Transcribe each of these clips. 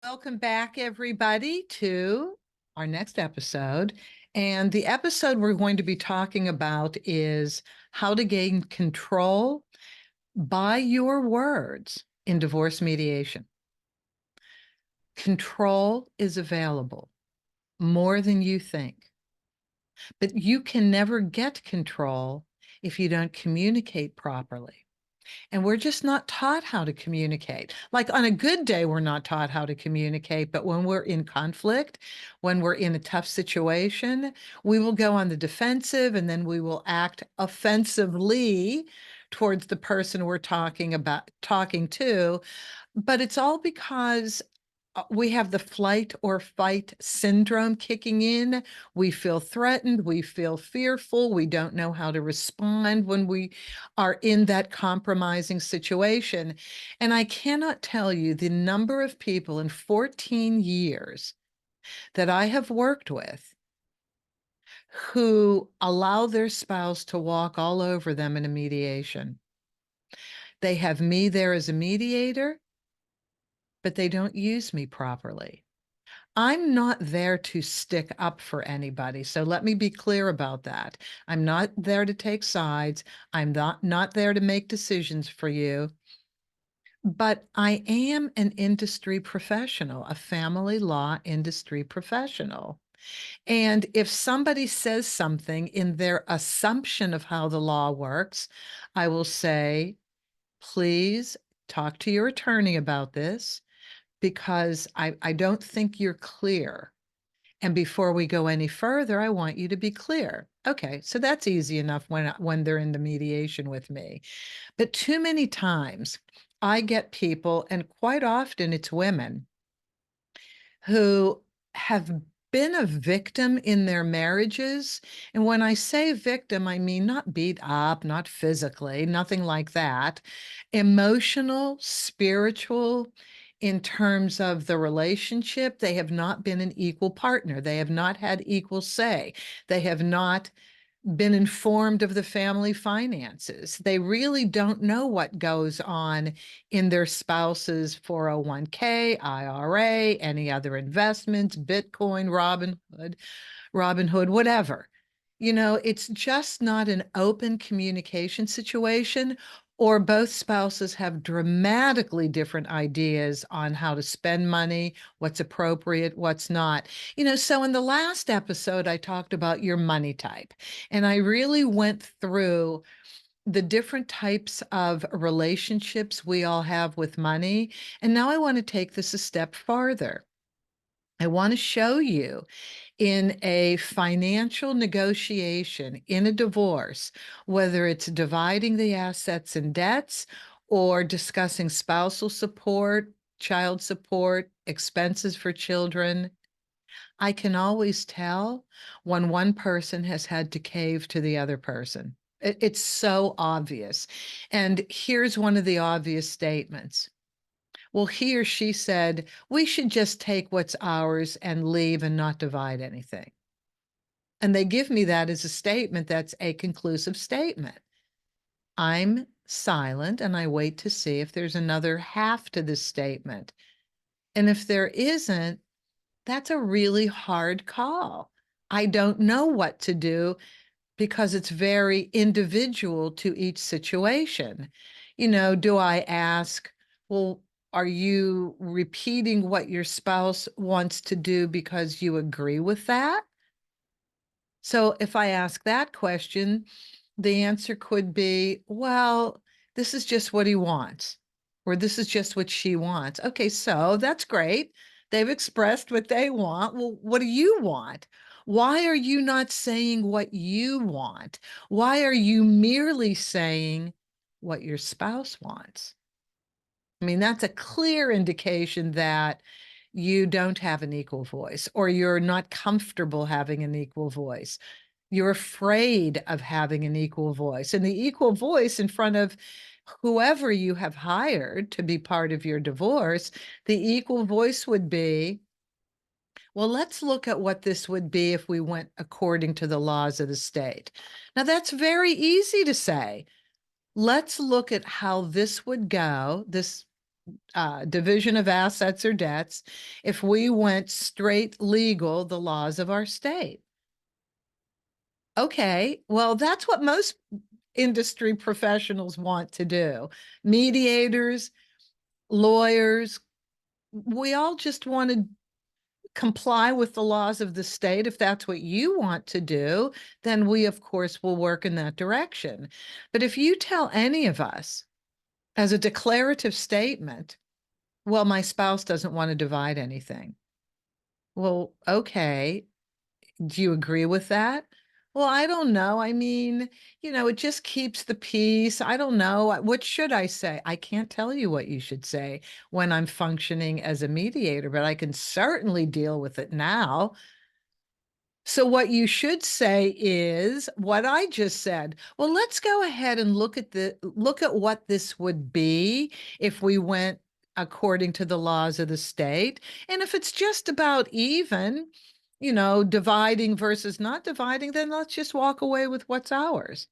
Welcome back, everybody, to our next episode. And the episode we're going to be talking about is how to gain control by your words in divorce mediation. Control is available more than you think, but you can never get control if you don't communicate properly. And we're just not taught how to communicate. Like on a good day, we're not taught how to communicate. But when we're in conflict, when we're in a tough situation, we will go on the defensive and then we will act offensively towards the person we're talking to. But it's all because we have the flight or fight syndrome kicking in. We feel threatened. We feel fearful. We don't know how to respond when we are in that compromising situation. And I cannot tell you the number of people in 14 years that I have worked with who allow their spouse to walk all over them in a mediation. They have me there as a mediator, but they don't use me properly. I'm not there to stick up for anybody. So let me be clear about that. I'm not there to take sides. I'm not there to make decisions for you. But I am an industry professional, a family law industry professional. And if somebody says something in their assumption of how the law works, I will say, please talk to your attorney about this because I don't think you're clear. And before we go any further, I want you to be clear. Okay, so that's easy enough when they're in the mediation with me. But too many times I get people, and quite often it's women, who have been a victim in their marriages. And when I say victim, I mean not beat up, not physically, nothing like that. Emotional, spiritual, in terms of the relationship, they have not been an equal partner. They have not had equal say. They have not been informed of the family finances. They really don't know what goes on in their spouse's 401k, IRA, any other investments, Bitcoin, Robinhood, whatever. It's just not an open communication situation, or both spouses have dramatically different ideas on how to spend money, what's appropriate, what's not. So in the last episode, I talked about your money type, and I really went through the different types of relationships we all have with money. And now I want to take this a step farther. I want to show you in a financial negotiation, in a divorce, whether it's dividing the assets and debts or discussing spousal support, child support, expenses for children, I can always tell when one person has had to cave to the other person. It's so obvious. And here's one of the obvious statements. Well, he or she said, we should just take what's ours and leave and not divide anything. And they give me that as a statement that's a conclusive statement. I'm silent and I wait to see if there's another half to this statement. And if there isn't, that's a really hard call. I don't know what to do because it's very individual to each situation. Do I ask, well, are you repeating what your spouse wants to do because you agree with that? So if I ask that question, the answer could be, well, this is just what he wants, or this is just what she wants. Okay, so that's great. They've expressed what they want. Well, what do you want? Why are you not saying what you want? Why are you merely saying what your spouse wants? I mean, that's a clear indication that you don't have an equal voice or you're not comfortable having an equal voice. You're afraid of having an equal voice. And the equal voice in front of whoever you have hired to be part of your divorce, the equal voice would be, well, let's look at what this would be if we went according to the laws of the state. Now, that's very easy to say. Let's look at how this would go, this division of assets or debts if we went straight legal, the laws of our state. Okay, well, that's what most industry professionals want to do. Mediators, lawyers, we all just want to comply with the laws of the state. If that's what you want to do, then we, of course, will work in that direction. But if you tell any of us as a declarative statement, well, my spouse doesn't want to divide anything. Well, okay. Do you agree with that? Well, I don't know. I mean, it just keeps the peace. I don't know. What should I say? I can't tell you what you should say when I'm functioning as a mediator, but I can certainly deal with it now. So what you should say is what I just said. Well, let's go ahead and look at what this would be if we went according to the laws of the state. And if it's just about even, dividing versus not dividing, then let's just walk away with what's ours.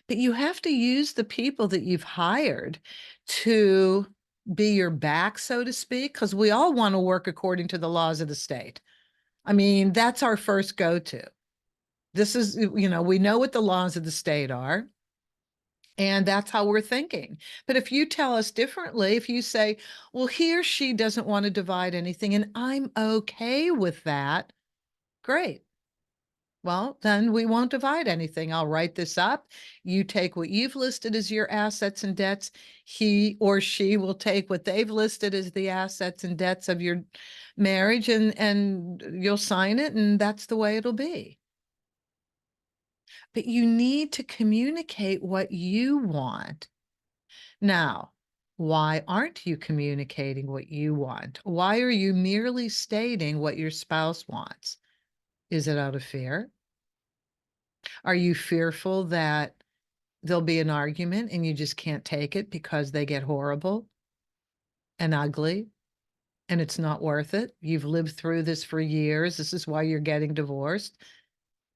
But you have to use the people that you've hired to be your back, so to speak, because we all want to work according to the laws of the state. I mean, that's our first go-to. This is, we know what the laws of the state are, and that's how we're thinking. But if you tell us differently, if you say, well, he or she doesn't want to divide anything, and I'm okay with that, great. Well, then we won't divide anything. I'll write this up. You take what you've listed as your assets and debts. He or she will take what they've listed as the assets and debts of your marriage, and you'll sign it, and that's the way it'll be. But you need to communicate what you want. Now, why aren't you communicating what you want? Why are you merely stating what your spouse wants? Is it out of fear? Are you fearful that there'll be an argument and you just can't take it because they get horrible and ugly and it's not worth it? You've lived through this for years. This is why you're getting divorced.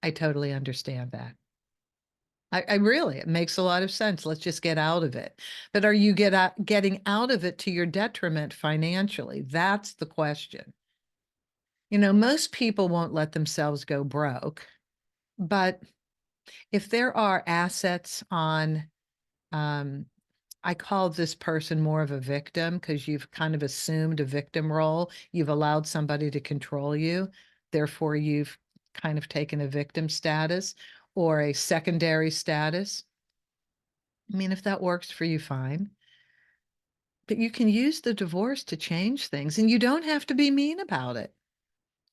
I totally understand that. I really, it makes a lot of sense. Let's just get out of it. But are you getting out of it to your detriment financially? That's the question. Most people won't let themselves go broke, but if there are assets on, um, I call this person more of a victim because you've kind of assumed a victim role. You've allowed somebody to control you. Therefore, you've kind of taken a victim status or a secondary status. I mean, if that works for you, fine. But you can use the divorce to change things, and you don't have to be mean about it.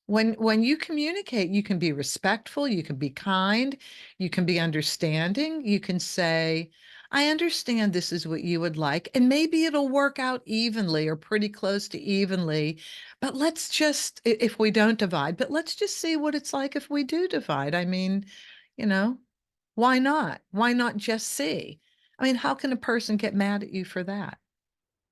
When you communicate, you can be respectful, you can be kind, you can be understanding, you can say, I understand this is what you would like, and maybe it'll work out evenly or pretty close to evenly, but let's just, if we don't divide, but let's just see what it's like if we do divide. I mean, you know, why not? Why not just see? I mean, how can a person get mad at you for that?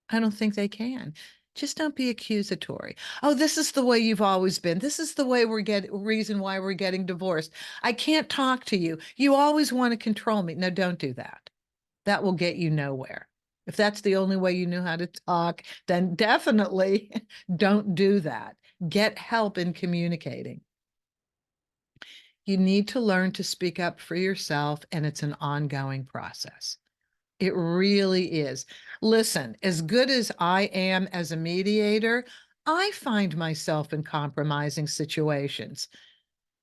I don't think they can. Just don't be accusatory. Oh, this is the way you've always been. This is the way reason why we're getting divorced. I can't talk to you. You always want to control me. No, don't do that. That will get you nowhere. If that's the only way you know how to talk, then definitely don't do that. Get help in communicating. You need to learn to speak up for yourself, and it's an ongoing process. It really is. Listen, as good as I am as a mediator, I find myself in compromising situations.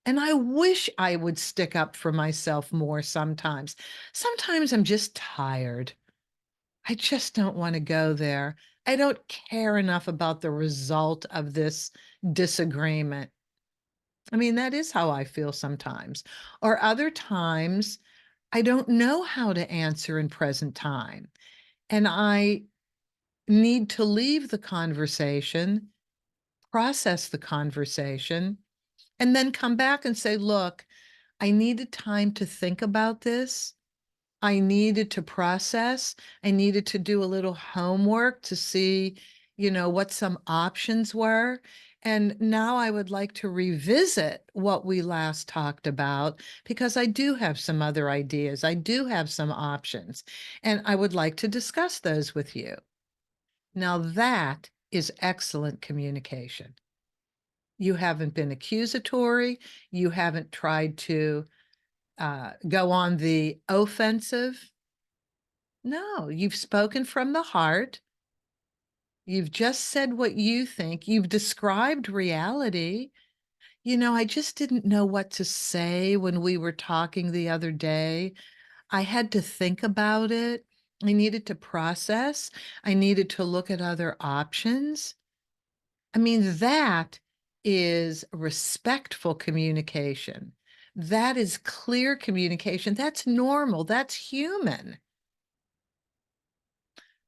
And I wish I would stick up for myself more sometimes. Sometimes I'm just tired. I just don't want to go there. I don't care enough about the result of this disagreement. I mean, that is how I feel sometimes. Or other times, I don't know how to answer in present time. And I need to leave the conversation, process the conversation, and then come back and say, look, I needed time to think about this. I needed to process. I needed to do a little homework to see, what some options were. And now I would like to revisit what we last talked about because I do have some other ideas. I do have some options, and I would like to discuss those with you. Now that is excellent communication. You haven't been accusatory. You haven't tried to go on the offensive. No, you've spoken from the heart. You've just said what you think. You've described reality. I just didn't know what to say when we were talking the other day. I had to think about it. I needed to process. I needed to look at other options. I mean, that is respectful communication. That is clear communication. That's normal. That's human.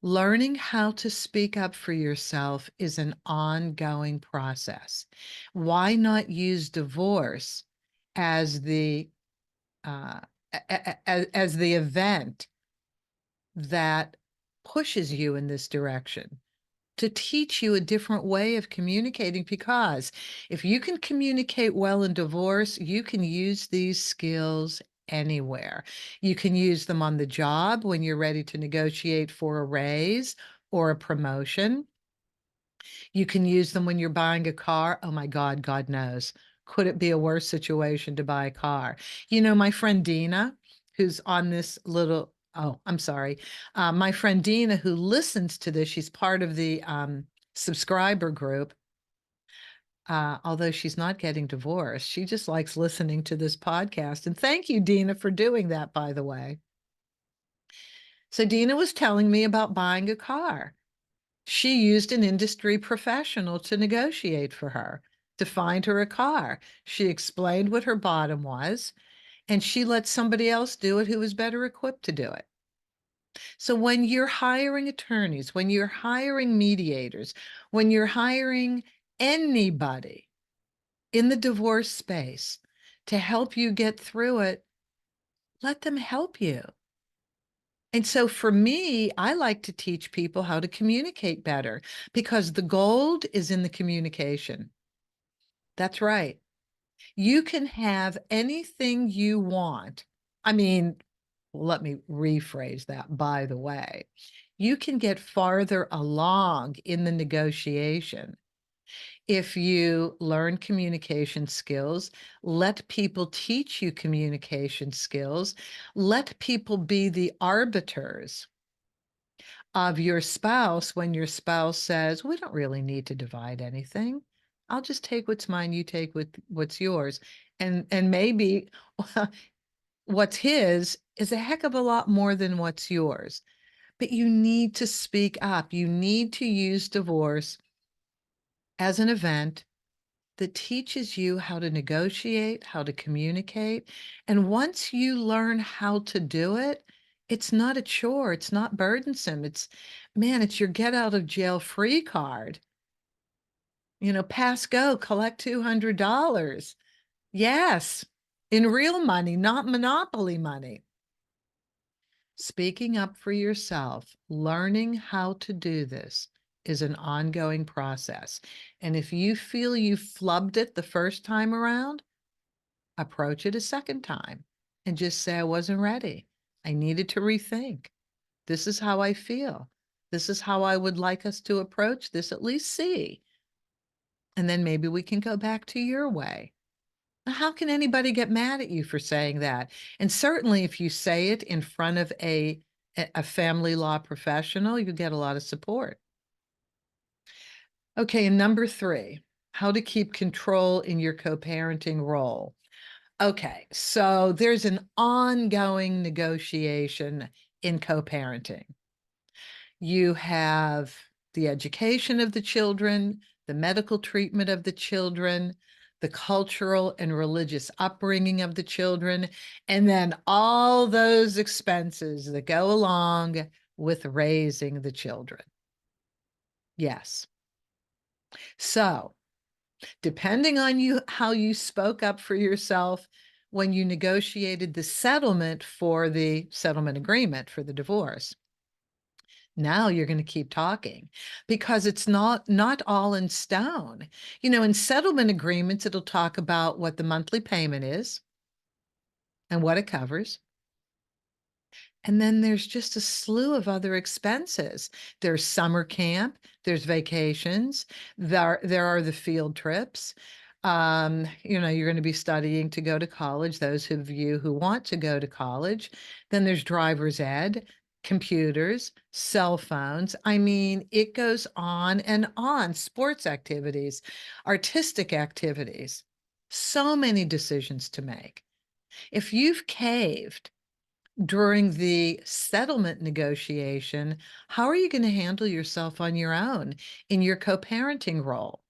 Learning how to speak up for yourself is an ongoing process. Why not use divorce as the as the event that pushes you in this direction, to teach you a different way of communicating? Because if you can communicate well in divorce, you can use these skills anywhere. You can use them on the job when you're ready to negotiate for a raise or a promotion. You can use them when you're buying a car. Oh my God, God knows. Could it be a worse situation to buy a car? My friend Dina, who's on this little, oh, I'm sorry. My friend Dina, who listens to this, she's part of the subscriber group. Although she's not getting divorced, she just likes listening to this podcast. And thank you, Dina, for doing that, by the way. So Dina was telling me about buying a car. She used an industry professional to negotiate for her, to find her a car. She explained what her bottom was, and she let somebody else do it who was better equipped to do it. So when you're hiring attorneys, when you're hiring mediators, when you're hiring anybody in the divorce space to help you get through it, let them help you. And so for me, I like to teach people how to communicate better because the gold is in the communication. That's right. You can have anything you want. I mean, let me rephrase that, by the way. You can get farther along in the negotiation if you learn communication skills, let people teach you communication skills, let people be the arbiters of your spouse when your spouse says, we don't really need to divide anything. I'll just take what's mine, you take what's yours. And maybe what's his is a heck of a lot more than what's yours. But you need to speak up. You need to use divorce as an event that teaches you how to negotiate, how to communicate. And once you learn how to do it, it's not a chore. It's not burdensome. Man, it's your get out of jail free card. Pass go, collect $200. Yes, in real money, not monopoly money. Speaking up for yourself, learning how to do this is an ongoing process. And if you feel you flubbed it the first time around, approach it a second time and just say, I wasn't ready. I needed to rethink. This is how I feel. This is how I would like us to approach this, at least see. And then maybe we can go back to your way. How can anybody get mad at you for saying that? And certainly if you say it in front of a family law professional, you get a lot of support. Okay, and number 3, how to keep control in your co-parenting role. Okay, so there's an ongoing negotiation in co-parenting. You have the education of the children, the medical treatment of the children, the cultural and religious upbringing of the children, and then all those expenses that go along with raising the children. Yes. So, depending on how you spoke up for yourself when you negotiated the settlement for the settlement agreement for the divorce, now you're going to keep talking because it's not all in stone. In settlement agreements, it'll talk about what the monthly payment is and what it covers. And then there's just a slew of other expenses. There's summer camp, there's vacations, there are the field trips. You're going to be studying to go to college, those of you who want to go to college. Then there's driver's ed, computers, cell phones. I mean, it goes on and on. Sports activities, artistic activities, so many decisions to make. If you've caved during the settlement negotiation, how are you going to handle yourself on your own in your co-parenting role?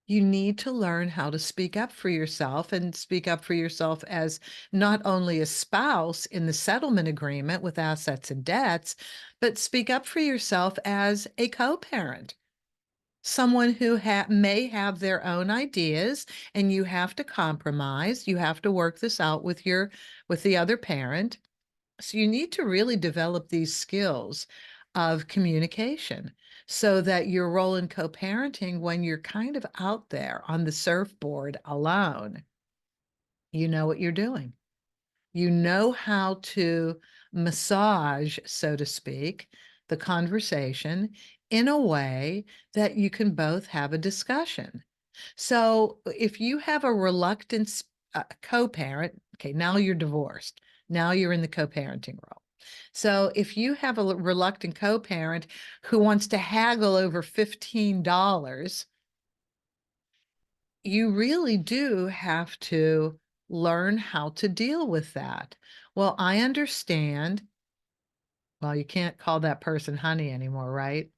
You need to learn how to speak up for yourself and speak up for yourself as not only a spouse in the settlement agreement with assets and debts, but speak up for yourself as a co-parent, someone who may have their own ideas, and you have to compromise. You have to work this out with the other parent. So you need to really develop these skills of communication so that your role in co-parenting, when you're kind of out there on the surfboard alone, you know what you're doing. You know how to massage, so to speak, the conversation in a way that you can both have a discussion. So if you have a reluctant co-parent, okay, now you're divorced. Now you're in the co-parenting role. So if you have a reluctant co-parent who wants to haggle over $15, you really do have to learn how to deal with that. Well, I understand. Well, you can't call that person honey anymore, right?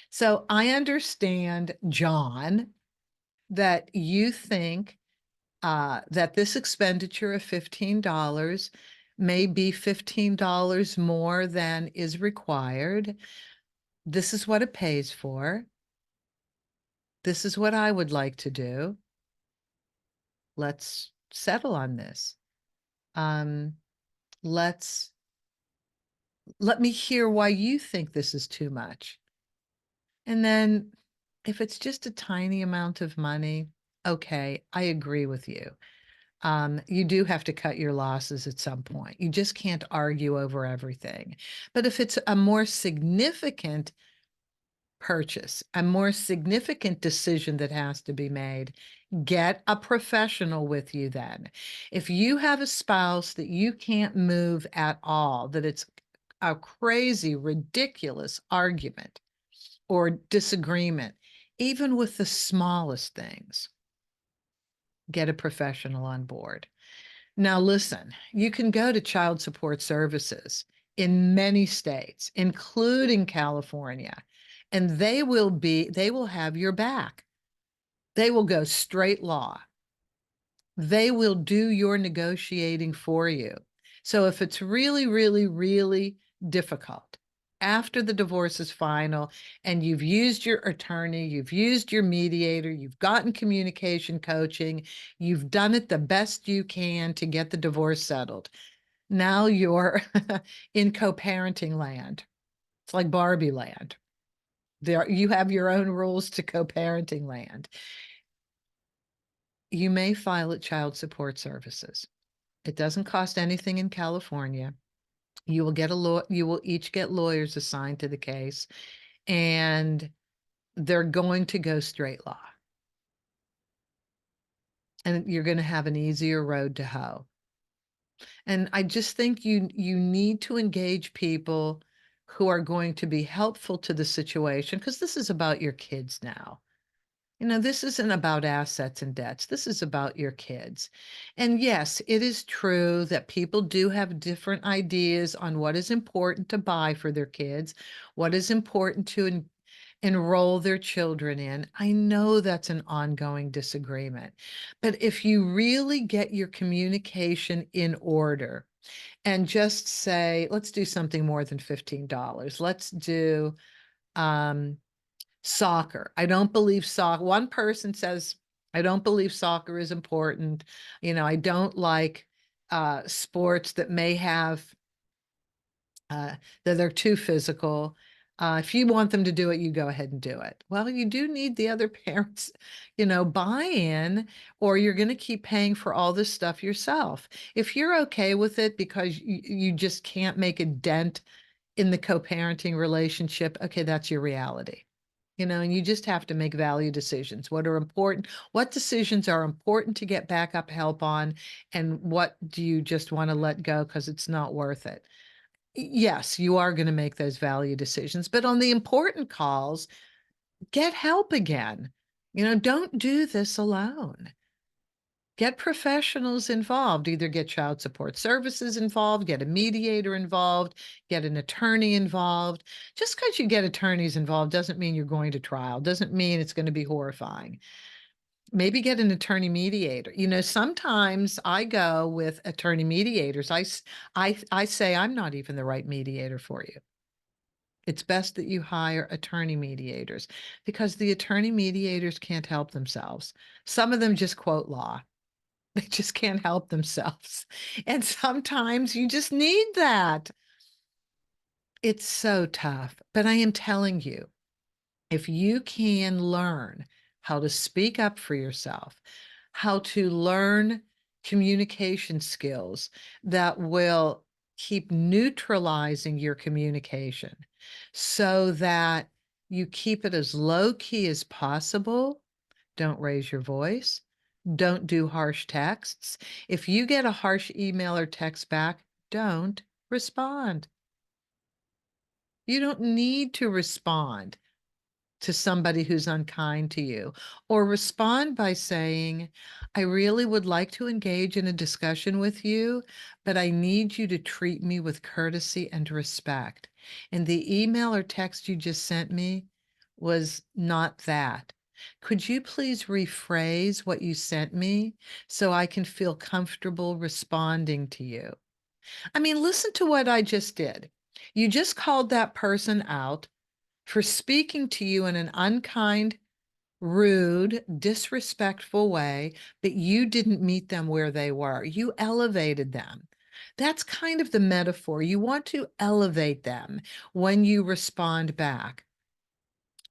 So I understand, John, that you think that this expenditure of $15 may be $15 more than is required. This is what it pays for. This is what I would like to do. Let's settle on this. Um, let's let me hear why you think this is too much. And then if it's just a tiny amount of money, okay, I agree with you. You do have to cut your losses at some point. You just can't argue over everything. But if it's a more significant purchase, a more significant decision that has to be made, get a professional with you then. If you have a spouse that you can't move at all, that it's a crazy, ridiculous argument or disagreement, even with the smallest things, get a professional on board. Now, listen, you can go to child support services in many states, including California, and they will have your back. They will go straight law. They will do your negotiating for you. So if it's really, really, really difficult after the divorce is final and you've used your attorney, you've used your mediator, you've gotten communication coaching, you've done it the best you can to get the divorce settled. Now you're in co-parenting land. It's like Barbie land. There, you have your own rules to co-parenting land. You may file at child support services. It doesn't cost anything in California. You will each get lawyers assigned to the case, and they're going to go straight law. And you're going to have an easier road to hoe. And I just think you need to engage people who are going to be helpful to the situation, because this is about your kids now. This isn't about assets and debts. This is about your kids. And yes, it is true that people do have different ideas on what is important to buy for their kids, what is important to enroll their children in. I know that's an ongoing disagreement. But if you really get your communication in order and just say, let's do something more than $15. Let's do soccer. I don't believe soccer. One person says, I don't believe soccer is important. I don't like sports that may have that are too physical. If you want them to do it, you go ahead and do it. Well, you do need the other parents, buy-in, or you're going to keep paying for all this stuff yourself. If you're okay with it because you just can't make a dent in the co-parenting relationship, okay, that's your reality. And you just have to make value decisions. What decisions are important to get backup help on, and what do you just want to let go because it's not worth it? Yes, you are going to make those value decisions, but on the important calls, get help again. Don't do this alone. Get professionals involved. Either get child support services involved, get a mediator involved, get an attorney involved. Just because you get attorneys involved doesn't mean you're going to trial, doesn't mean it's going to be horrifying. Maybe get an attorney mediator. Sometimes I go with attorney mediators. I say I'm not even the right mediator for you. It's best that you hire attorney mediators because the attorney mediators can't help themselves. Some of them just quote law. They just can't help themselves. And sometimes you just need that. It's so tough. But I am telling you, if you can learn how to speak up for yourself, how to learn communication skills that will keep neutralizing your communication so that you keep it as low key as possible. Don't raise your voice. Don't do harsh texts. If you get a harsh email or text back, don't respond. You don't need to respond to somebody who's unkind to you, or respond by saying, I really would like to engage in a discussion with you, but I need you to treat me with courtesy and respect. And the email or text you just sent me was not that. Could you please rephrase what you sent me so I can feel comfortable responding to you? I mean, listen to what I just did. You just called that person out for speaking to you in an unkind, rude, disrespectful way, but you didn't meet them where they were. You elevated them. That's kind of the metaphor. You want to elevate them when you respond back.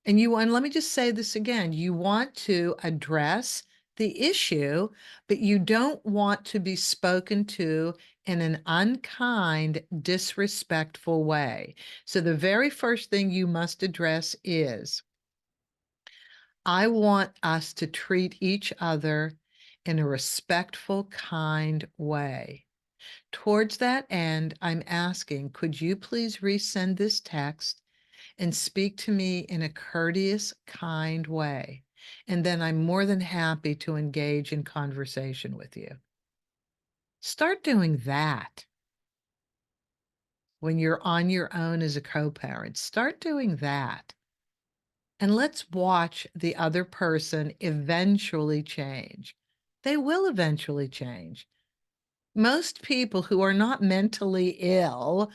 And let me just say this again, you want to address the issue, but you don't want to be spoken to in an unkind, disrespectful way. So the very first thing you must address is, I want us to treat each other in a respectful, kind way. Towards that end, I'm asking, could you please resend this text and speak to me in a courteous, kind way? And then I'm more than happy to engage in conversation with you. Start doing that when you're on your own as a co-parent. Start doing that. And let's watch the other person eventually change. They will eventually change. Most people who are not mentally ill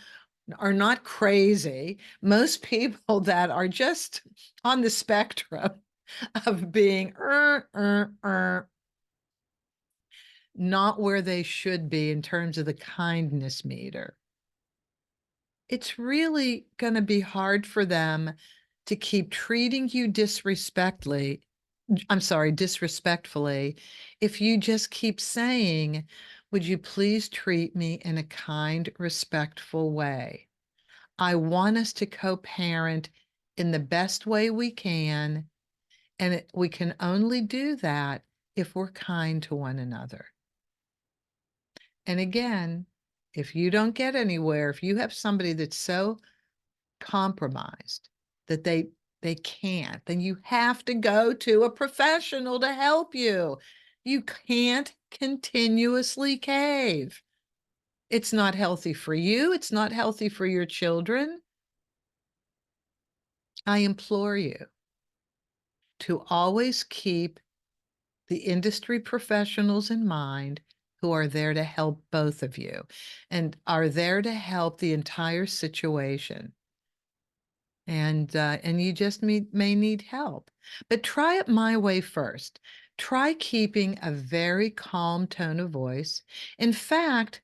are not crazy. Most people that are just on the spectrum of being not where they should be in terms of the kindness meter. It's really going to be hard for them to keep treating you disrespectfully, if you just keep saying, would you please treat me in a kind, respectful way? I want us to co-parent in the best way we can, and we can only do that if we're kind to one another. And again, if you don't get anywhere, if you have somebody that's so compromised that they can't, then you have to go to a professional to help you. You can't continuously cave. It's not healthy for you. It's not healthy for your children. I implore you to always keep the industry professionals in mind who are there to help both of you and are there to help the entire situation. And you just may need help. But try it my way first. Try keeping a very calm tone of voice. In fact,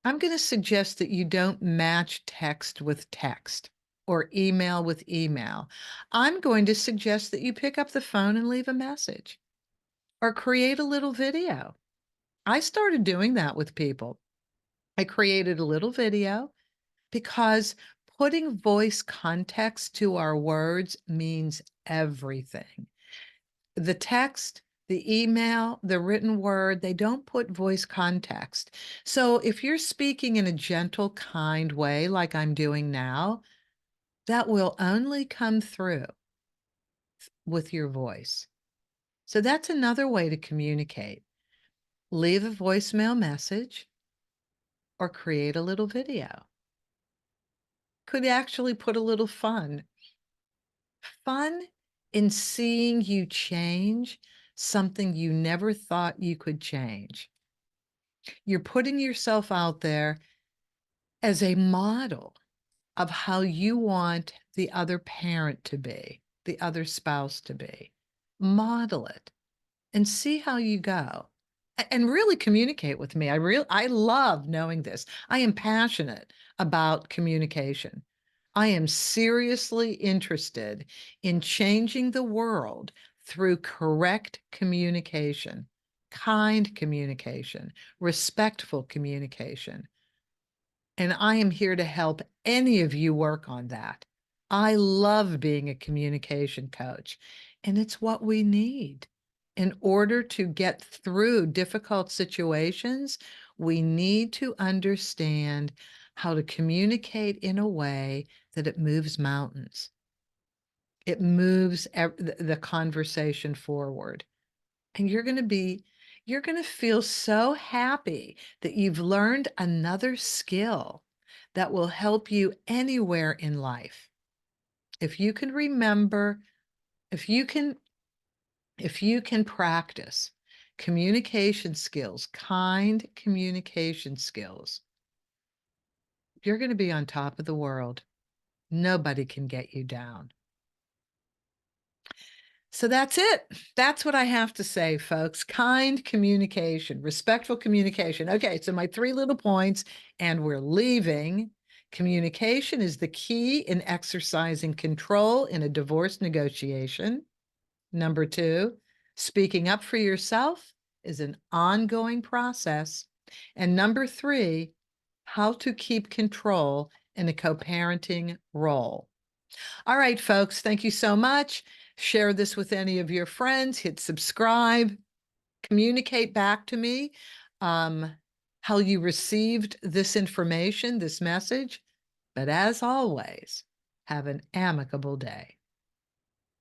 I'm going to suggest that you don't match text with text. or email with email. I'm going to suggest that you pick up the phone and leave a message or create a little video. I started doing that with people. I created a little video because putting voice context to our words means everything. The text, the email, the written word, they don't put voice context. So if you're speaking in a gentle, kind way, like I'm doing now, that will only come through with your voice. So that's another way to communicate. Leave a voicemail message or create a little video. Could actually put a little fun in seeing you change something you never thought you could change. You're putting yourself out there as a model of how you want the other parent to be, the other spouse to be. Model it and see how you go. And really communicate with me. I love knowing this. I am passionate about communication. I am seriously interested in changing the world through correct communication, kind communication, respectful communication. And I am here to help any of you work on that. I love being a communication coach, and it's what we need. In order to get through difficult situations, we need to understand how to communicate in a way that it moves mountains. It moves the conversation forward. And you're going to feel so happy that you've learned another skill that will help you anywhere in life. If you can remember, if you can, if you can practice communication skills, kind communication skills, you're going to be on top of the world. Nobody can get you down. So that's it. That's what I have to say, folks. Kind communication, respectful communication. Okay, so my 3 little points, and we're leaving. Communication is the key in exercising control in a divorce negotiation. Number 2, speaking up for yourself is an ongoing process. And number 3, how to keep control in a co-parenting role. All right, folks, thank you so much. Share this with any of your friends, hit subscribe, communicate back to me um, how you received this information, this message. But as always, have an amicable day.